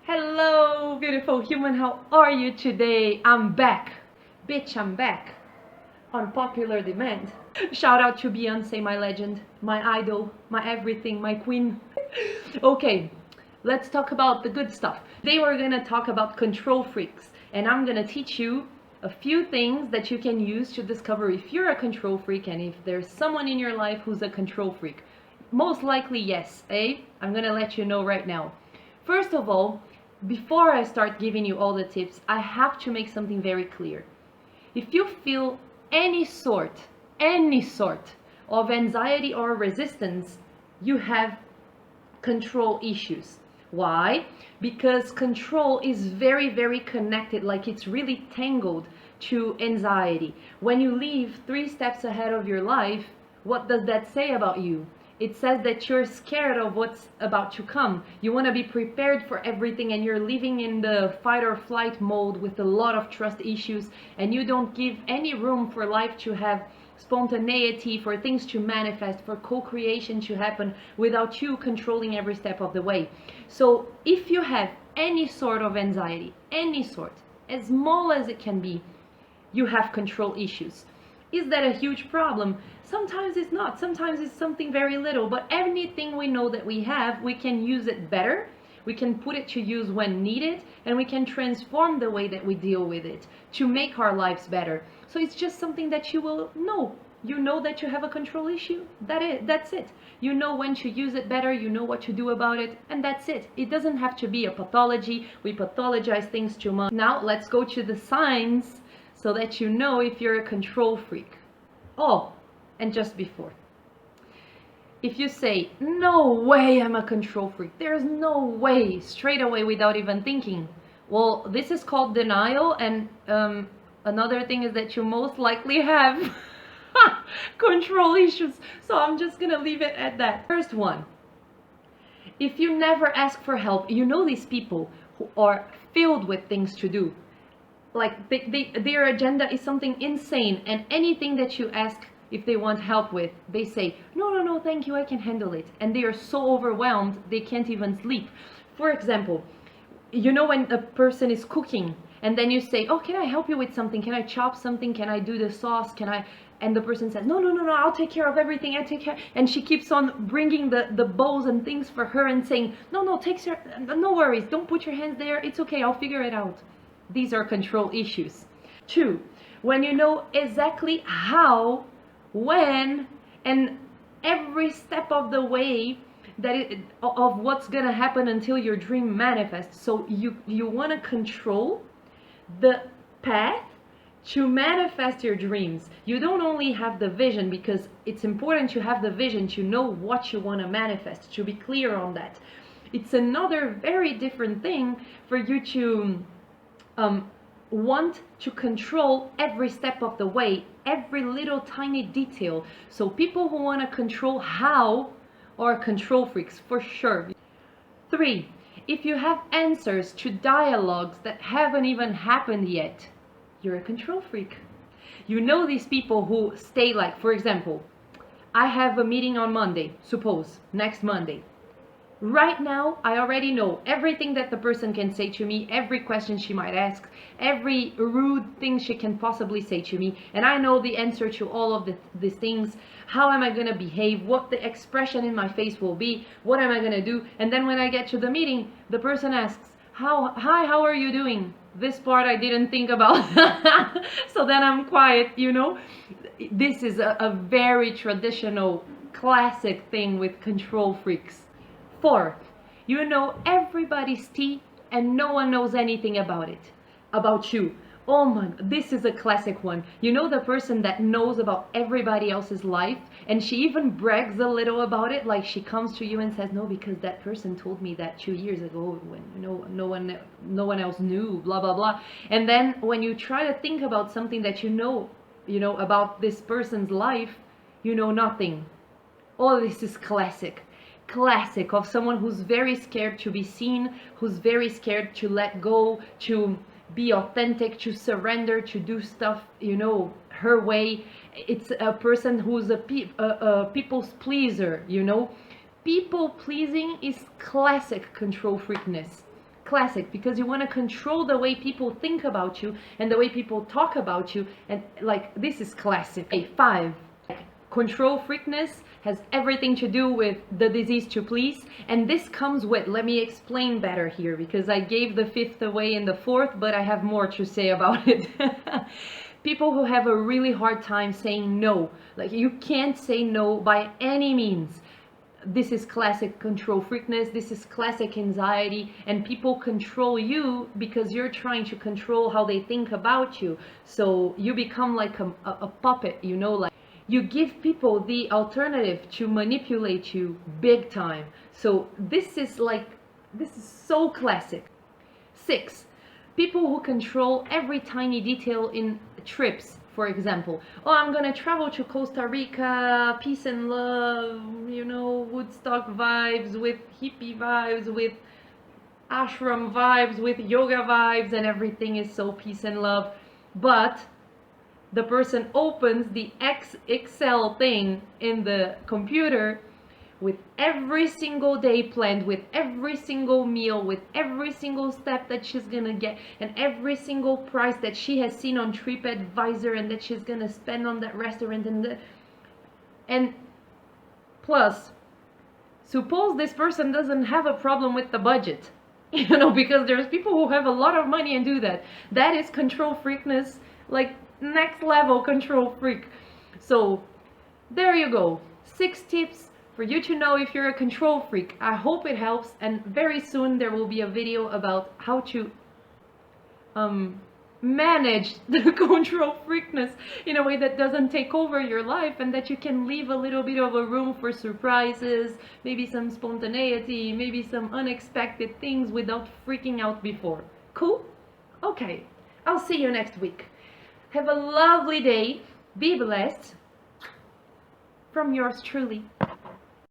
Hello, beautiful human. How are you today? I'm back. Bitch, I'm back. On popular demand. Shout out to Beyonce, my legend, my idol, my everything, my queen. Okay, let's talk about the good stuff. Today we're gonna talk about control freaks, and I'm gonna teach you a few things that you can use to discover if you're a control freak and if there's someone in your life who's a control freak. Most likely, yes, eh? I'm gonna let you know right now. First of all, before I start giving you all the tips, I have to make something very clear. If you feel any sort of anxiety or resistance, you have control issues. Why? Because control is very, very connected, like it's really tangled to anxiety. When you leave 3 steps ahead of your life, what does that say about you? It says that you're scared of what's about to come. You want to be prepared for everything, and you're living in the fight or flight mode with a lot of trust issues, and you don't give any room for life to have spontaneity, for things to manifest, for co-creation to happen without you controlling every step of the way. So if you have any sort of anxiety, any sort, as small as it can be, you have control issues. Is that a huge problem? Sometimes it's not. Sometimes it's something very little. But anything we know that we have, we can use it better. We can put it to use when needed, and we can transform the way that we deal with it to make our lives better. So it's just something that you will know. You know that you have a control issue. That's it. You know when to use it better. You know what to do about it, and that's it. It doesn't have to be a pathology. We pathologize things too much. Now let's go to the signs so that you know if you're a control freak. Oh, and just before, if you say, no way I'm a control freak, there's no way, straight away without even thinking, well, this is called denial. And another thing is that you most likely have control issues. So I'm just gonna leave it at that. First one, if you never ask for help, you know these people who are filled with things to do. Like their agenda is something insane, and anything that you ask if they want help with, they say, no, thank you, I can handle it. And they are so overwhelmed, they can't even sleep. For example, you know when a person is cooking, and then you say, oh, can I help you with something? Can I chop something? Can I do the sauce? Can I? And the person says, no, I'll take care of everything. I take care. And she keeps on bringing the bowls and things for her and saying, no, take care. No worries. Don't put your hands there. It's okay. I'll figure it out. These are control issues. 2, when you know exactly how, when, and every step of the way of what's gonna happen until your dream manifests. So you want to control the path to manifest your dreams. You don't only have the vision, because it's important to have the vision to know what you want to manifest, to be clear on that. It's another very different thing for you to want to control every step of the way, every little tiny detail. So people who want to control how are control freaks for sure. 3, if you have answers to dialogues that haven't even happened yet, you're a control freak. You know these people who stay, like, for example, I have a meeting on Monday, suppose, next Monday. Right now, I already know everything that the person can say to me, every question she might ask, every rude thing she can possibly say to me, and I know the answer to all of these things. How am I going to behave? What the expression in my face will be? What am I going to do? And then when I get to the meeting, the person asks, hi, how are you doing? This part I didn't think about. So then I'm quiet, you know. This is a very traditional, classic thing with control freaks. 4, you know everybody's tea and no one knows anything about it, about you. Oh my, this is a classic one. You know the person that knows about everybody else's life, and she even brags a little about it, like she comes to you and says, no, because that person told me that 2 years ago when no one else knew, blah blah blah. And then when you try to think about something that you know about this person's life, you know nothing. Oh, this is classic of someone who's very scared to be seen, who's very scared to let go, to be authentic, to surrender, to do stuff, her way. It's a person who's a people's pleaser, People pleasing is classic control freakness. classic, because you want to control the way people think about you and the way people talk about you, and like this is classic. Okay, 5. Control freakness has everything to do with the disease to please, and this comes with, let me explain better here, because I gave the 5th away in the 4th, but I have more to say about it. People who have a really hard time saying no, like you can't say no by any means. This is classic control freakness, this is classic anxiety, and people control you because you're trying to control how they think about you. So you become like a puppet, you know, like you give people the alternative to manipulate you big time. So this is so classic. 6. People who control every tiny detail in trips. For example, oh, I'm gonna travel to Costa Rica, peace and love, you know, Woodstock vibes, with hippie vibes, with ashram vibes, with yoga vibes, and everything is so peace and love. But the person opens the Excel thing in the computer with every single day planned, with every single meal, with every single step that she's gonna get, and every single price that she has seen on TripAdvisor and that she's gonna spend on that restaurant, and plus, suppose this person doesn't have a problem with the budget, you know, because there's people who have a lot of money and do that. That is control freakness, like next level control freak. So there you go, 6 tips for you to know if you're a control freak. I hope it helps, and very soon there will be a video about how to manage the control freakness in a way that doesn't take over your life, and that you can leave a little bit of a room for surprises, maybe some spontaneity, maybe some unexpected things without freaking out before. Cool? Okay, I'll see you next week. Have a lovely day. Be blessed. From yours truly.